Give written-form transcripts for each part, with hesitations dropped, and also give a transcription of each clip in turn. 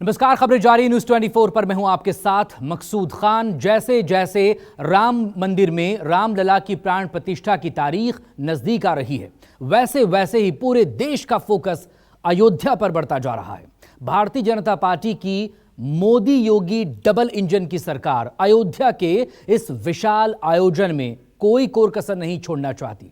नमस्कार, खबरें जारी न्यूज 24 पर मैं हूं आपके साथ मकसूद खान। जैसे जैसे राम मंदिर में रामलला की प्राण प्रतिष्ठा की तारीख नजदीक आ रही है, वैसे वैसे ही पूरे देश का फोकस अयोध्या पर बढ़ता जा रहा है। भारतीय जनता पार्टी की मोदी योगी डबल इंजन की सरकार अयोध्या के इस विशाल आयोजन में कोई कोर कसर नहीं छोड़ना चाहती,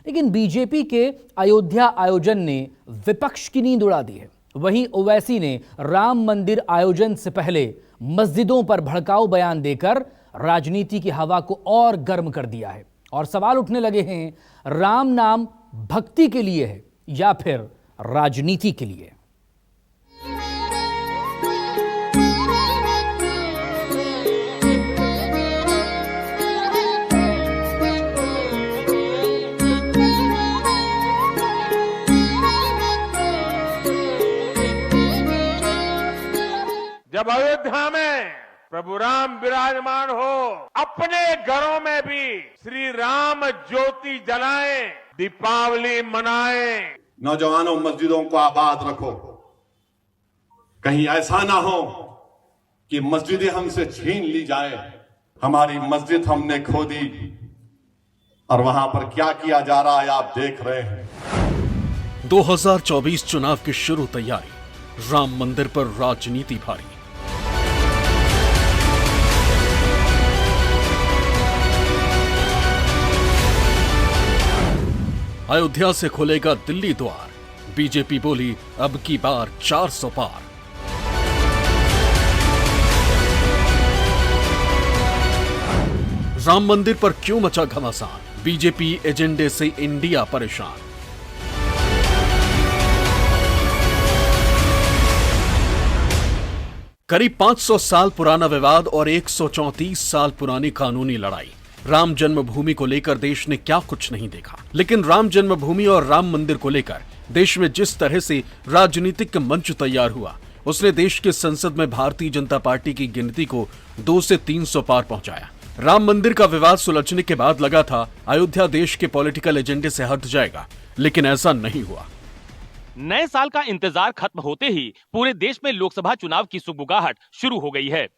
लेकिन बीजेपी के अयोध्या आयोजन ने विपक्ष की नींद उड़ा दी है। वहीं ओवैसी ने राम मंदिर आयोजन से पहले मस्जिदों पर भड़काऊ बयान देकर राजनीति की हवा को और गर्म कर दिया है और सवाल उठने लगे हैं, राम नाम भक्ति के लिए है या फिर राजनीति के लिए। जब अयोध्या में प्रभु राम विराजमान हो, अपने घरों में भी श्री राम ज्योति जलाएं, दीपावली मनाएं। नौजवानों, मस्जिदों को आबाद रखो। कहीं ऐसा ना हो कि मस्जिदें हमसे छीन ली जाए। हमारी मस्जिद हमने खो दी और वहां पर क्या किया जा रहा है आप देख रहे हैं। 2024 चुनाव की शुरू तैयारी, राम मंदिर पर राजनीति भारी। अयोध्या से खुलेगा दिल्ली द्वार, बीजेपी बोली अब की बार 400 पार। राम मंदिर पर क्यों मचा घमासान, बीजेपी एजेंडे से इंडिया परेशान। करीब 500 साल पुराना विवाद और 134 साल पुरानी कानूनी लड़ाई। राम जन्मभूमि को लेकर देश ने क्या कुछ नहीं देखा, लेकिन राम जन्मभूमि और राम मंदिर को लेकर देश में जिस तरह से राजनीतिक मंच तैयार हुआ, उसने देश के संसद में भारतीय जनता पार्टी की गिनती को 2 से 300 पार पहुंचाया। राम मंदिर का विवाद सुलझने के बाद लगा था अयोध्या देश के पॉलिटिकल एजेंडे से हट जाएगा, लेकिन ऐसा नहीं हुआ। नए साल का इंतजार खत्म होते ही पूरे देश में लोकसभा चुनाव की सुगबुगाहट शुरू हो गई है।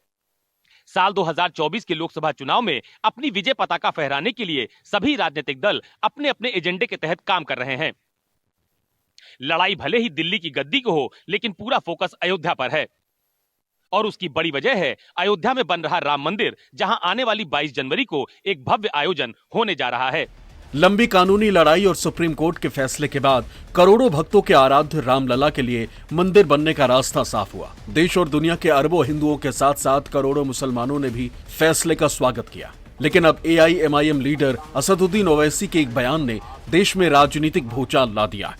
साल 2024 के लोकसभा चुनाव में अपनी विजय पताका फहराने के लिए सभी राजनीतिक दल अपने अपने एजेंडे के तहत काम कर रहे हैं। लड़ाई भले ही दिल्ली की गद्दी को हो, लेकिन पूरा फोकस अयोध्या पर है और उसकी बड़ी वजह है अयोध्या में बन रहा राम मंदिर, जहां आने वाली 22 जनवरी को एक भव्य आयोजन होने जा रहा है। लंबी कानूनी लड़ाई और सुप्रीम कोर्ट के फैसले के बाद करोड़ों भक्तों के आराध्य रामलला के लिए मंदिर बनने का रास्ता साफ हुआ। देश और दुनिया के अरबों हिंदुओं के साथ साथ करोड़ों मुसलमानों ने भी फैसले का स्वागत किया। लेकिन अब AIMIM लीडर असदुद्दीन ओवैसी के एक बयान ने देश में राजनीतिक भूचाल ला दिया।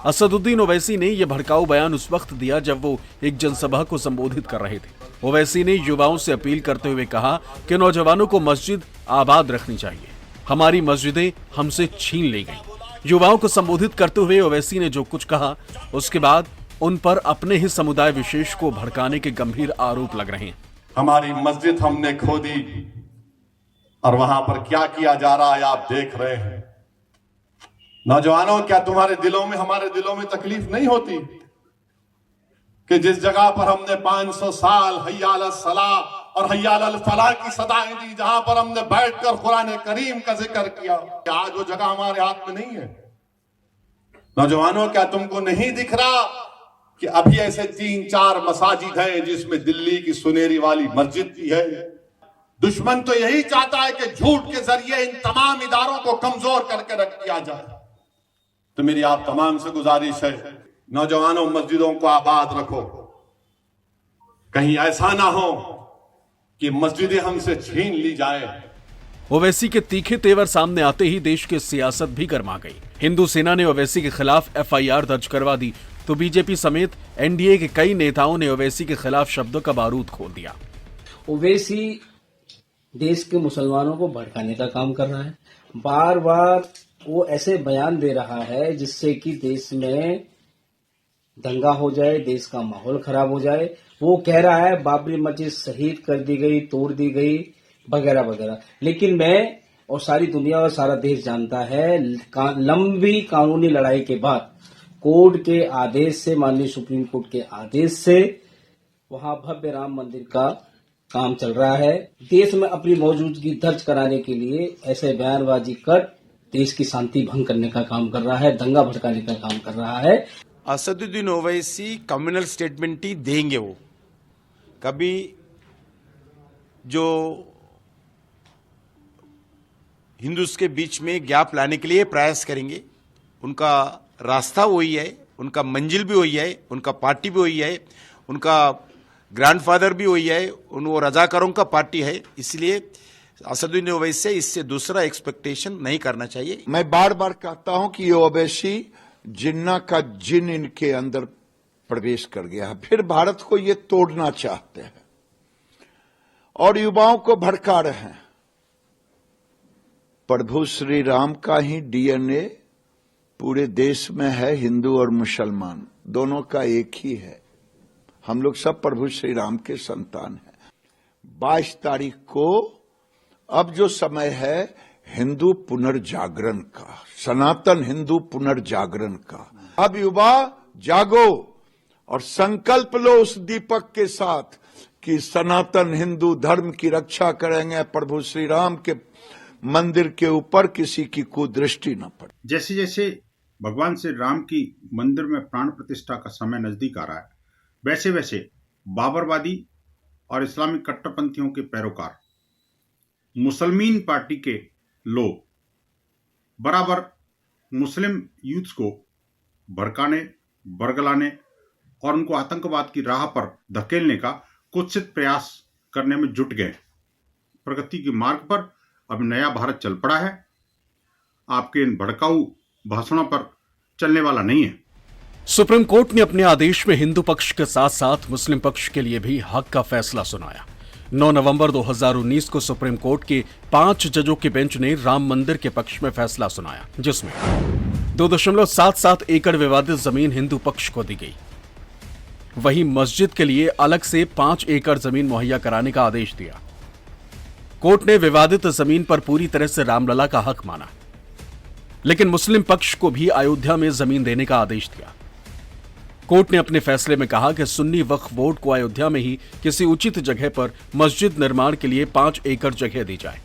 असदुद्दीन ओवैसी ने यह भड़काऊ बयान उस वक्त दिया जब वो एक जनसभा को संबोधित कर रहे थे। ओवैसी ने युवाओं से अपील करते हुए कहा कि नौजवानों को मस्जिद आबाद रखनी चाहिए, हमारी मस्जिदें हमसे छीन ली गई। युवाओं को संबोधित करते हुए ओवैसी ने जो कुछ कहा, उसके बाद उन पर अपने ही समुदाय विशेष को भड़काने के गंभीर आरोप लग रहे हैं। हमारी मस्जिद हमने खो दी और वहां पर क्या किया जा रहा है आप देख रहे हैं। नौजवानों, क्या तुम्हारे दिलों में हमारे दिलों में तकलीफ नहीं होती कि जिस जगह पर हमने 500 साल हय्या अल सलाह और हय्या अल फलाह की सदाएं दी, जहां पर हमने बैठकर कुरान करीम का जिक्र किया, आज वो जगह हमारे हाथ में नहीं है। नौजवानों, क्या तुमको नहीं दिख रहा कि अभी ऐसे 3-4 मसाजिद हैं जिसमें दिल्ली की सुनेरी वाली मस्जिद भी है। दुश्मन तो यही चाहता है कि झूठ के जरिए इन तमाम इदारों को कमजोर करके रख दिया जाए। तो मेरी आप तमाम से गुजारिश है, नौजवानों, मस्जिदों को आबाद रखो। कहीं ऐसा ना हो कि मस्जिदें हमसे छीन ली जाए। ओवैसी के तीखे तेवर सामने आते ही देश की सियासत भी गर्मा गई। हिंदू सेना ने ओवैसी के खिलाफ FIR दर्ज करवा दी, तो बीजेपी समेत NDA के कई नेताओं ने ओवैसी के खिलाफ शब्दों का बारूद खोल दिया। ओवैसी देश के मुसलमानों को भड़काने का काम कर रहा है। बार बार वो ऐसे बयान दे रहा है जिससे कि देश में दंगा हो जाए, देश का माहौल खराब हो जाए। वो कह रहा है बाबरी मस्जिद शहीद कर दी गई, तोड़ दी गई, वगैरह वगैरह। लेकिन मैं और सारी दुनिया और सारा देश जानता है, लंबी कानूनी लड़ाई के बाद कोर्ट के आदेश से, माननीय सुप्रीम कोर्ट के आदेश से वहां भव्य राम मंदिर का काम चल रहा है। देश में अपनी मौजूदगी दर्ज कराने के लिए ऐसे बयानबाजी कर देश की शांति भंग करने का काम कर रहा है, दंगा भड़काने का काम कर रहा है। असदुद्दीन ओवैसी कम्युनल स्टेटमेंट ही देंगे। वो कभी जो हिंदूज के बीच में गैप लाने के लिए प्रयास करेंगे, उनका रास्ता वही है, उनका मंजिल भी वही है, उनका पार्टी भी वही है, उनका ग्रैंडफादर भी वही है, वो रजाकारों का पार्टी है। इसलिए असदुद्दीन ओवैसी से इससे दूसरा एक्सपेक्टेशन नहीं करना चाहिए। मैं बार बार कहता हूं कि ये ओवैसी जिन्ना का जिन इनके अंदर प्रवेश कर गया है, फिर भारत को ये तोड़ना चाहते हैं और युवाओं को भड़का रहे हैं। प्रभु श्री राम का ही डीएनए पूरे देश में है, हिंदू और मुसलमान दोनों का एक ही है। हम लोग सब प्रभु श्री राम के संतान हैं। 22 तारीख को अब जो समय है हिंदू पुनर्जागरण का, सनातन हिंदू पुनर्जागरण का। अब युवा जागो और संकल्प लो उस दीपक के साथ कि सनातन हिंदू धर्म की रक्षा करेंगे, प्रभु श्री राम के मंदिर के ऊपर किसी की कुदृष्टि न पड़े। जैसे जैसे भगवान श्री राम की मंदिर में प्राण प्रतिष्ठा का समय नजदीक आ रहा है, वैसे वैसे बाबरवादी और इस्लामिक कट्टरपंथियों के पैरोकार, मुसलमान पार्टी के लोग बराबर मुस्लिम यूथ को भड़काने, बरगलाने और उनको आतंकवाद की राह पर धकेलने का कुत्सित प्रयास करने में जुट गए। प्रगति के मार्ग पर अब नया भारत चल पड़ा है, आपके इन भड़काऊ भाषणों पर चलने वाला नहीं है। सुप्रीम कोर्ट ने अपने आदेश में हिंदू पक्ष के साथ साथ मुस्लिम पक्ष के लिए भी हक का फैसला सुनाया। 9 नवंबर 2019 को सुप्रीम कोर्ट के 5 जजों के बेंच ने राम मंदिर के पक्ष में फैसला सुनाया, जिसमें 2.77 एकड़ विवादित जमीन हिंदू पक्ष को दी गई। वहीं मस्जिद के लिए अलग से 5 एकड़ जमीन मुहैया कराने का आदेश दिया। कोर्ट ने विवादित जमीन पर पूरी तरह से रामलला का हक माना, लेकिन मुस्लिम पक्ष को भी अयोध्या में जमीन देने का आदेश दिया। कोर्ट ने अपने फैसले में कहा कि सुन्नी वक्फ बोर्ड को अयोध्या में ही किसी उचित जगह पर मस्जिद निर्माण के लिए 5 एकड़ जगह दी जाए।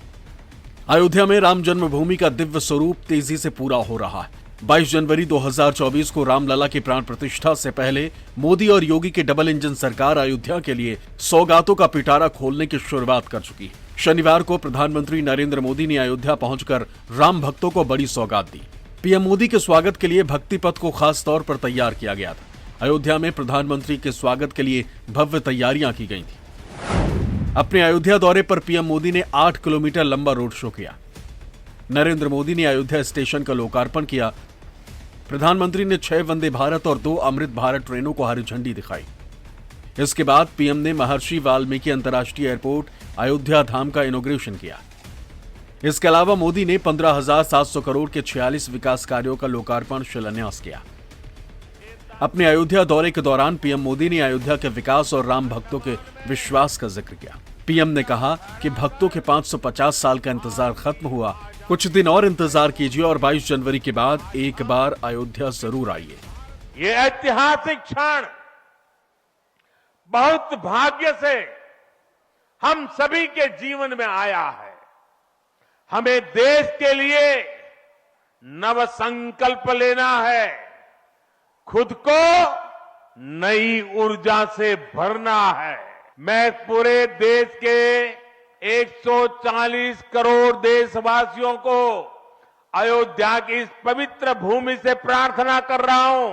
अयोध्या में राम जन्मभूमि का दिव्य स्वरूप तेजी से पूरा हो रहा है। 22 जनवरी 2024 को रामलला की प्राण प्रतिष्ठा से पहले मोदी और योगी की डबल इंजन सरकार अयोध्या के लिए सौगातों का पिटारा खोलने की शुरुआत कर चुकी है। शनिवार को प्रधानमंत्री नरेंद्र मोदी ने अयोध्या पहुंचकर राम भक्तों को बड़ी सौगात दी। पीएम मोदी के स्वागत के लिए भक्ति पथ को खास तौर पर तैयार किया गया था। अयोध्या में प्रधानमंत्री के स्वागत के लिए भव्य तैयारियां की गई थी। अपने अयोध्या दौरे पर पीएम मोदी ने 8 किलोमीटर लंबा रोड शो किया। नरेंद्र मोदी ने अयोध्या स्टेशन का लोकार्पण किया। प्रधानमंत्री ने 6 वंदे भारत और 2 अमृत भारत ट्रेनों को हरी झंडी दिखाई। इसके बाद पीएम ने महर्षि वाल्मीकि अंतर्राष्ट्रीय एयरपोर्ट अयोध्या धाम का इनॉग्रेशन किया। इसके अलावा मोदी ने 15,700 करोड़ के 46 विकास कार्यों का लोकार्पण शिलान्यास किया। अपने अयोध्या दौरे के दौरान पीएम मोदी ने अयोध्या के विकास और राम भक्तों के विश्वास का जिक्र किया। पीएम ने कहा कि भक्तों के 550 साल का इंतजार खत्म हुआ, कुछ दिन और इंतजार कीजिए और 22 जनवरी के बाद एक बार अयोध्या जरूर आइए। ये ऐतिहासिक क्षण बहुत भाग्य से हम सभी के जीवन में आया है। हमें देश के लिए नव संकल्प लेना है, खुद को नई ऊर्जा से भरना है। मैं पूरे देश के 140 करोड़ देशवासियों को अयोध्या की इस पवित्र भूमि से प्रार्थना कर रहा हूं,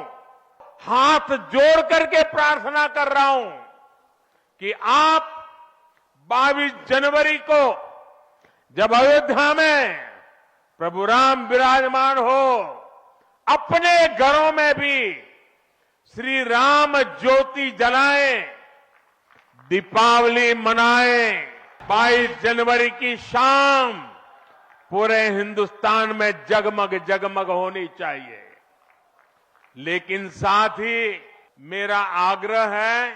हाथ जोड़ करके प्रार्थना कर रहा हूं कि आप 22 जनवरी को जब अयोध्या में प्रभु राम विराजमान हो, अपने घरों में भी श्री राम ज्योति जलाएं, दीपावली मनाएं। 22 जनवरी की शाम पूरे हिंदुस्तान में जगमग जगमग होनी चाहिए। लेकिन साथ ही मेरा आग्रह है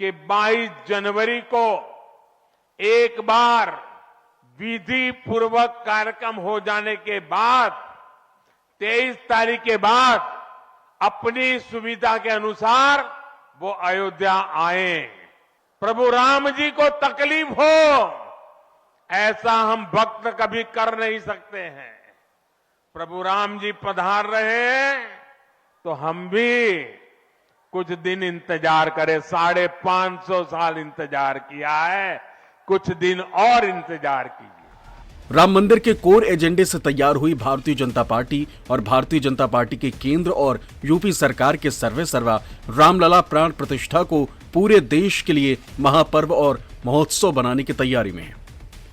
कि 22 जनवरी को एक बार विधि पूर्वक कार्यक्रम हो जाने के बाद 23 तारीख के बाद अपनी सुविधा के अनुसार वो अयोध्या आए। प्रभु राम जी को तकलीफ हो ऐसा हम भक्त कभी कर नहीं सकते हैं। प्रभु राम जी पधार रहे हैं तो हम भी कुछ दिन इंतजार करें। 550 साल इंतजार किया है, कुछ दिन और इंतजार कीजिए। राम मंदिर के कोर एजेंडे से तैयार हुई भारतीय जनता पार्टी और भारतीय जनता पार्टी के केंद्र और यूपी सरकार के सर्वे सर्वा रामलला प्राण प्रतिष्ठा को पूरे देश के लिए महापर्व और महोत्सव बनाने की तैयारी में है।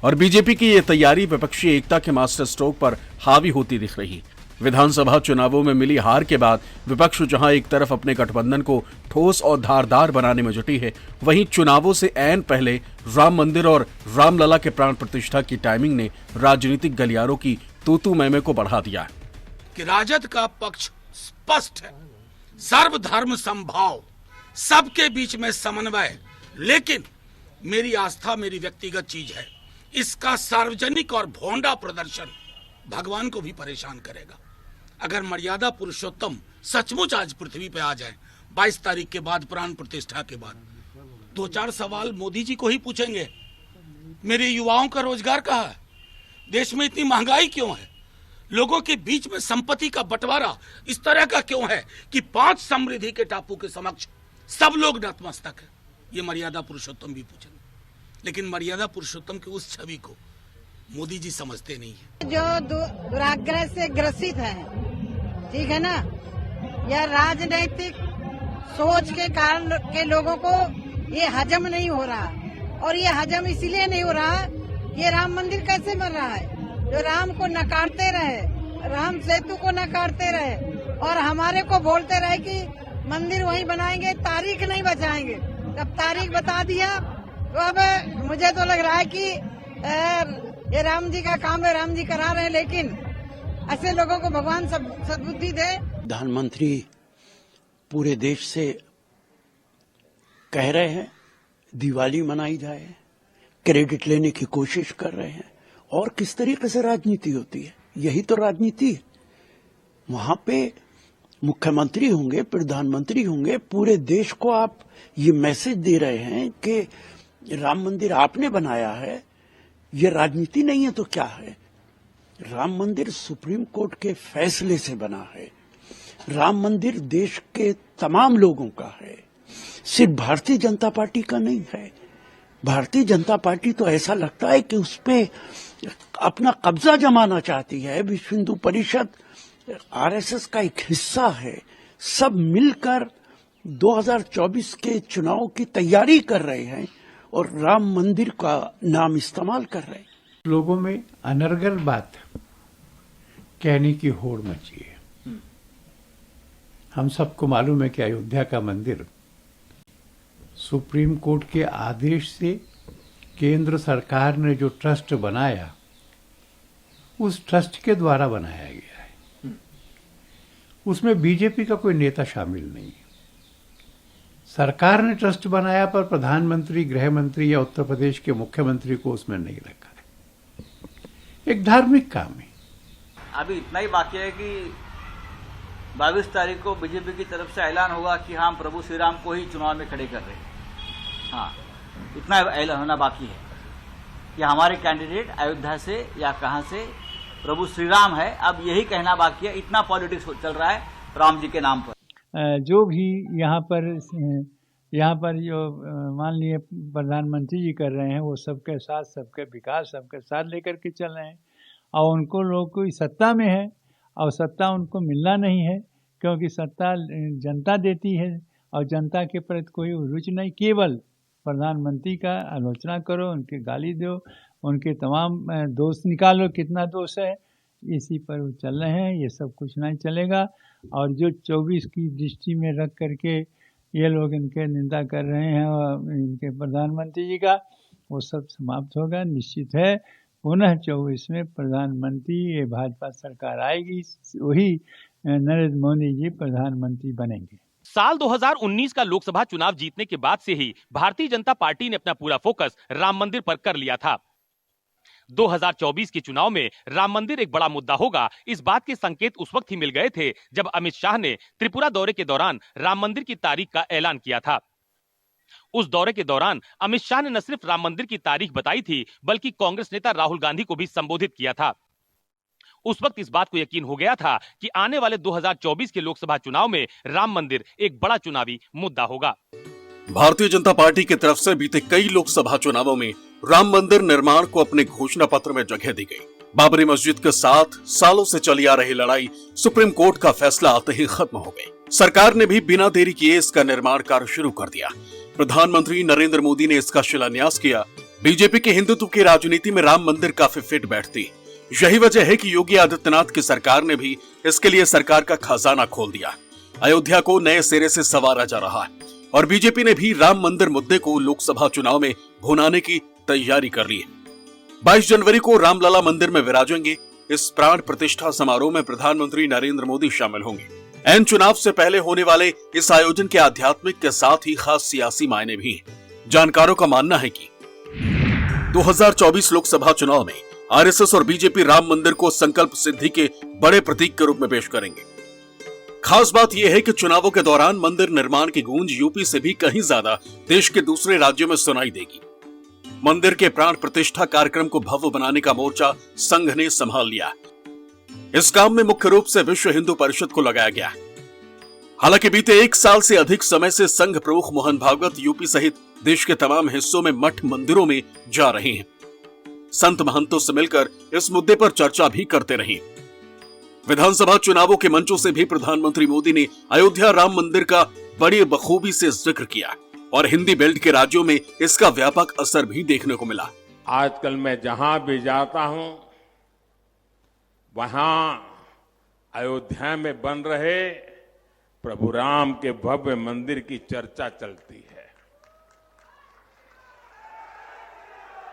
और बीजेपी की ये तैयारी विपक्षी एकता के मास्टर स्ट्रोक पर हावी होती दिख रही। विधानसभा चुनावों में मिली हार के बाद विपक्ष जहां एक तरफ अपने गठबंधन को ठोस और धारदार बनाने में जुटी है, वहीं चुनावों से ऐन पहले राम मंदिर और रामलला के प्राण प्रतिष्ठा की टाइमिंग ने राजनीतिक गलियारों की तूतू मैमे को बढ़ा दिया है कि राजद का पक्ष स्पष्ट है, सर्वधर्म समभाव, सबके बीच में समन्वय। लेकिन मेरी आस्था मेरी व्यक्तिगत चीज है, इसका सार्वजनिक और भोंडा प्रदर्शन भगवान को भी परेशान करेगा। अगर मर्यादा पुरुषोत्तम सचमुच आज पृथ्वी पे आ जाए 22 तारीख के बाद, प्राण प्रतिष्ठा के बाद, 2-4 सवाल मोदी जी को ही पूछेंगे। मेरे युवाओं का रोजगार कहाँ है? देश में इतनी महंगाई क्यों है? लोगों के बीच में संपत्ति का बंटवारा इस तरह का क्यों है कि 5 समृद्धि के टापू के समक्ष सब लोग नतमस्तक है? ये मर्यादा पुरुषोत्तम भी पूछेंगे। लेकिन मर्यादा पुरुषोत्तम की उस छवि को मोदी जी समझते नहीं है। जो दुराग्रह से ग्रसित है, ठीक है ना, यह राजनीतिक सोच के कारण के लोगों को ये हजम नहीं हो रहा। और ये हजम इसलिए नहीं हो रहा, ये राम मंदिर कैसे बन रहा है? जो राम को नकारते रहे, राम सेतु को नकारते रहे और हमारे को बोलते रहे कि मंदिर वहीं बनाएंगे, तारीख नहीं बचाएंगे। जब तारीख बता दिया तो अब मुझे तो लग रहा है कि ये राम जी का काम है, राम जी करा रहे हैं। लेकिन ऐसे लोगों को भगवान सद्बुद्धि दे। प्रधानमंत्री पूरे देश से कह रहे हैं दिवाली मनाई जाए, क्रेडिट लेने की कोशिश कर रहे हैं। और किस तरीके से राजनीति होती है? यही तो राजनीति है। वहां पे मुख्यमंत्री होंगे, प्रधानमंत्री होंगे, पूरे देश को आप ये मैसेज दे रहे हैं कि राम मंदिर आपने बनाया है। ये राजनीति नहीं है तो क्या है? राम मंदिर सुप्रीम कोर्ट के फैसले से बना है। राम मंदिर देश के तमाम लोगों का है, सिर्फ भारतीय जनता पार्टी का नहीं है। भारतीय जनता पार्टी तो ऐसा लगता है कि उस पे अपना कब्जा जमाना चाहती है। विश्व हिंदू परिषद आरएसएस का एक हिस्सा है। सब मिलकर 2024 के चुनाव की तैयारी कर रहे हैं और राम मंदिर का नाम इस्तेमाल कर रहे हैं। लोगों में अनर्गल बात कहने की होड़ मची है। हम सबको मालूम है कि अयोध्या का मंदिर सुप्रीम कोर्ट के आदेश से केंद्र सरकार ने जो ट्रस्ट बनाया, उस ट्रस्ट के द्वारा बनाया गया है। उसमें बीजेपी का कोई नेता शामिल नहीं है। सरकार ने ट्रस्ट बनाया पर प्रधानमंत्री, गृह मंत्री या उत्तर प्रदेश के मुख्यमंत्री को उसमें नहीं रखा है। एक धार्मिक काम है। अभी इतना ही बाकी है कि 22 तारीख को बीजेपी की तरफ से ऐलान होगा कि हम प्रभु श्री राम को ही चुनाव में खड़े कर रहे हैं। हाँ, इतना ऐलान होना बाकी है कि हमारे कैंडिडेट अयोध्या से या कहां से प्रभु श्री राम है। अब यही कहना बाकी है। इतना पॉलिटिक्स चल रहा है राम जी के नाम पर। जो भी यहाँ पर जो मान लिए प्रधानमंत्री जी कर रहे हैं, वो सबके साथ, सबके विकास सबके साथ लेकर के चल रहे हैं। और उनको लोग कोई सत्ता में है और सत्ता उनको मिलना नहीं है, क्योंकि सत्ता जनता देती है और जनता के प्रति कोई रुचि नहीं। केवल प्रधानमंत्री का आलोचना करो, उनके गाली दो, उनके तमाम दोष निकालो, कितना दोष है, इसी पर वो चल रहे हैं। ये सब कुछ नहीं चलेगा। और जो 24 की दृष्टि में रख करके ये लोग इनके निंदा कर रहे हैं और इनके प्रधानमंत्री जी का, वो सब समाप्त होगा। निश्चित है पुनः 24 में प्रधानमंत्री, ये भाजपा सरकार आएगी, वही नरेंद्र मोदी जी प्रधानमंत्री बनेंगे। साल 2019 का लोकसभा चुनाव जीतने के बाद से ही भारतीय जनता पार्टी ने अपना पूरा फोकस राम मंदिर पर कर लिया था। 2024 के चुनाव में राम मंदिर एक बड़ा मुद्दा होगा, इस बात के संकेत उस वक्त ही मिल गए थे जब अमित शाह ने त्रिपुरा दौरे के दौरान राम मंदिर की तारीख का ऐलान किया था। उस दौरे के दौरान अमित शाह ने न सिर्फ राम मंदिर की तारीख बताई थी, बल्कि कांग्रेस नेता राहुल गांधी को भी संबोधित किया था। उस वक्त इस बात को यकीन हो गया था कि आने वाले 2024 के लोकसभा चुनाव में राम मंदिर एक बड़ा चुनावी मुद्दा होगा। भारतीय जनता पार्टी की तरफ से बीते कई लोकसभा चुनावों में राम मंदिर निर्माण को अपने घोषणा पत्र में जगह दी गई। बाबरी मस्जिद के साथ सालों से चली आ रही लड़ाई सुप्रीम कोर्ट का फैसला आते ही खत्म हो गई। सरकार ने भी बिना देरी किए इसका निर्माण कार्य शुरू कर दिया। प्रधानमंत्री नरेंद्र मोदी ने इसका शिलान्यास किया। बीजेपी के हिंदुत्व की राजनीति में राम मंदिर काफी फिट बैठती। यही वजह है कि योगी आदित्यनाथ की सरकार ने भी इसके लिए सरकार का खजाना खोल दिया। अयोध्या को नए सिरे से संवारा जा रहा है और बीजेपी ने भी राम मंदिर मुद्दे को लोकसभा चुनाव में भुनाने की तैयारी कर ली है। 22 जनवरी को रामलला मंदिर में विराजेंगे। इस प्राण प्रतिष्ठा समारोह में प्रधानमंत्री नरेंद्र मोदी शामिल होंगे। एन चुनाव से पहले होने वाले इस आयोजन के आध्यात्मिक के साथ ही खास सियासी मायने भी हैं। जानकारों का मानना है कि 2024 लोकसभा चुनाव में आरएसएस और बीजेपी राम मंदिर को संकल्प सिद्धि के बड़े प्रतीक के रूप में पेश करेंगे। खास बात यह है कि चुनावों के दौरान मंदिर निर्माण की गूंज यूपी से भी कहीं ज्यादा देश के दूसरे राज्यों में सुनाई देगी। मंदिर के प्राण प्रतिष्ठा कार्यक्रम को भव्य बनाने का मोर्चा संघ ने संभाल लिया। इस काम में मुख्य रूप से विश्व हिंदू परिषद को लगाया गया। हालांकि बीते 1 साल से अधिक समय से संघ प्रमुख मोहन भागवत यूपी सहित देश के तमाम हिस्सों में मठ मंदिरों में जा रहे हैं। संत महंतों से मिलकर इस मुद्दे पर चर्चा भी करते रहे। विधानसभा चुनावों के मंचों से भी प्रधानमंत्री मोदी ने अयोध्या राम मंदिर का बड़ी बखूबी से जिक्र किया और हिंदी बेल्ट के राज्यों में इसका व्यापक असर भी देखने को मिला। आजकल मैं जहां भी जाता हूं, वहां अयोध्या में बन रहे प्रभु राम के भव्य मंदिर की चर्चा चलती है।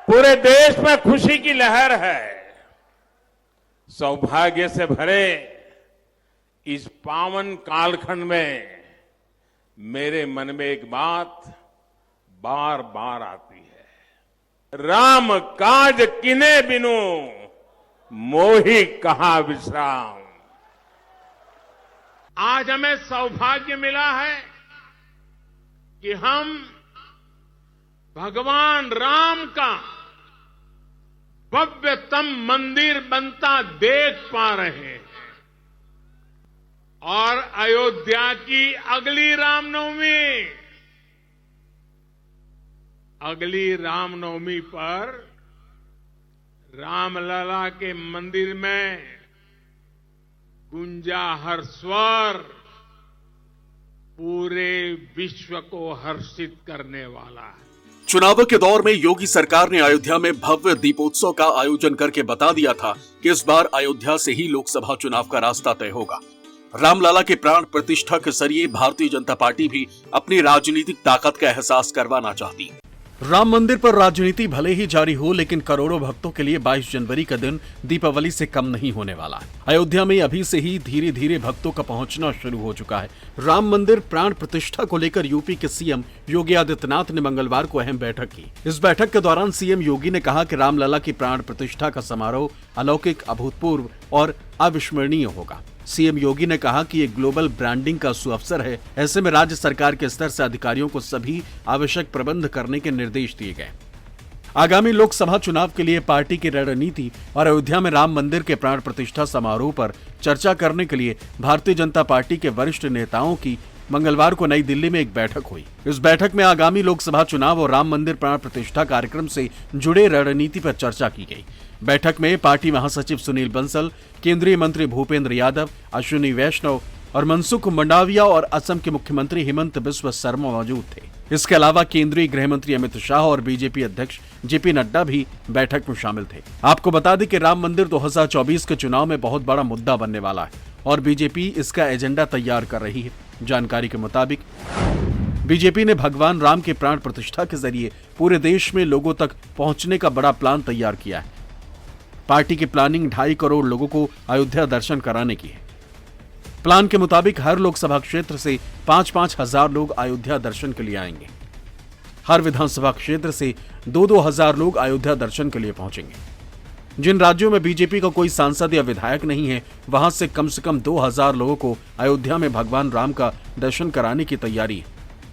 पूरे देश में खुशी की लहर है। सौभाग्य से भरे इस पावन कालखंड में मेरे मन में एक बात बार बार आती है, राम काज किने बिनु मोहि कहा विश्राम। आज हमें सौभाग्य मिला है कि हम भगवान राम का भव्यतम मंदिर बनता देख पा रहे हैं और अयोध्या की अगली रामनवमी पर रामलला के मंदिर में गुंजा हर स्वर पूरे विश्व को हर्षित करने वाला है। चुनाव के दौर में योगी सरकार ने अयोध्या में भव्य दीपोत्सव का आयोजन करके बता दिया था कि इस बार अयोध्या से ही लोकसभा चुनाव का रास्ता तय होगा। रामलला के प्राण प्रतिष्ठा के जरिए भारतीय जनता पार्टी भी अपनी राजनीतिक ताकत का एहसास करवाना चाहती है। राम मंदिर पर राजनीति भले ही जारी हो, लेकिन करोड़ों भक्तों के लिए 22 जनवरी का दिन दीपावली से कम नहीं होने वाला। अयोध्या में अभी से ही धीरे धीरे भक्तों का पहुंचना शुरू हो चुका है। राम मंदिर प्राण प्रतिष्ठा को लेकर यूपी के सीएम योगी आदित्यनाथ ने मंगलवार को अहम बैठक की। इस बैठक के दौरान सीएम योगी ने कहा कि रामलला की प्राण प्रतिष्ठा का समारोह अलौकिक, अभूतपूर्व और अविस्मरणीय होगा। सीएम योगी ने कहा कि ये ग्लोबल ब्रांडिंग का सुअवसर है। ऐसे में राज्य सरकार के स्तर से अधिकारियों को सभी आवश्यक प्रबंध करने के निर्देश दिए गए। आगामी लोकसभा चुनाव के लिए पार्टी की रणनीति और अयोध्या में राम मंदिर के प्राण प्रतिष्ठा समारोह पर चर्चा करने के लिए भारतीय जनता पार्टी के वरिष्ठ नेताओं की मंगलवार को नई दिल्ली में एक बैठक हुई। इस बैठक में आगामी लोकसभा चुनाव और राम मंदिर प्राण प्रतिष्ठा कार्यक्रम से जुड़े रणनीति पर चर्चा की गई। बैठक में पार्टी महासचिव सुनील बंसल, केंद्रीय मंत्री भूपेंद्र यादव, अश्विनी वैष्णव और मनसुख मंडाविया और असम के मुख्यमंत्री हिमंत बिस्वा शर्मा मौजूद थे। इसके अलावा केंद्रीय गृह मंत्री अमित शाह और बीजेपी अध्यक्ष जेपी नड्डा भी बैठक में शामिल थे। आपको बता दें कि राम मंदिर 2024 के चुनाव में बहुत बड़ा मुद्दा बनने वाला है और बीजेपी इसका एजेंडा तैयार कर रही है। जानकारी के मुताबिक बीजेपी ने भगवान राम के प्राण प्रतिष्ठा के जरिए पूरे देश में लोगों तक पहुंचने का बड़ा प्लान तैयार किया है। पार्टी की प्लानिंग 2.5 करोड़ लोगों को अयोध्या दर्शन कराने की है। प्लान के मुताबिक हर लोकसभा क्षेत्र से 5-5 हजार लोग अयोध्या दर्शन के लिए आएंगे। हर विधानसभा क्षेत्र से 2-2 हजार लोग अयोध्या दर्शन के लिए पहुंचेंगे। जिन राज्यों में बीजेपी का कोई सांसद या विधायक नहीं है, वहां से कम 2000 लोगों को अयोध्या में भगवान राम का दर्शन कराने की तैयारी है।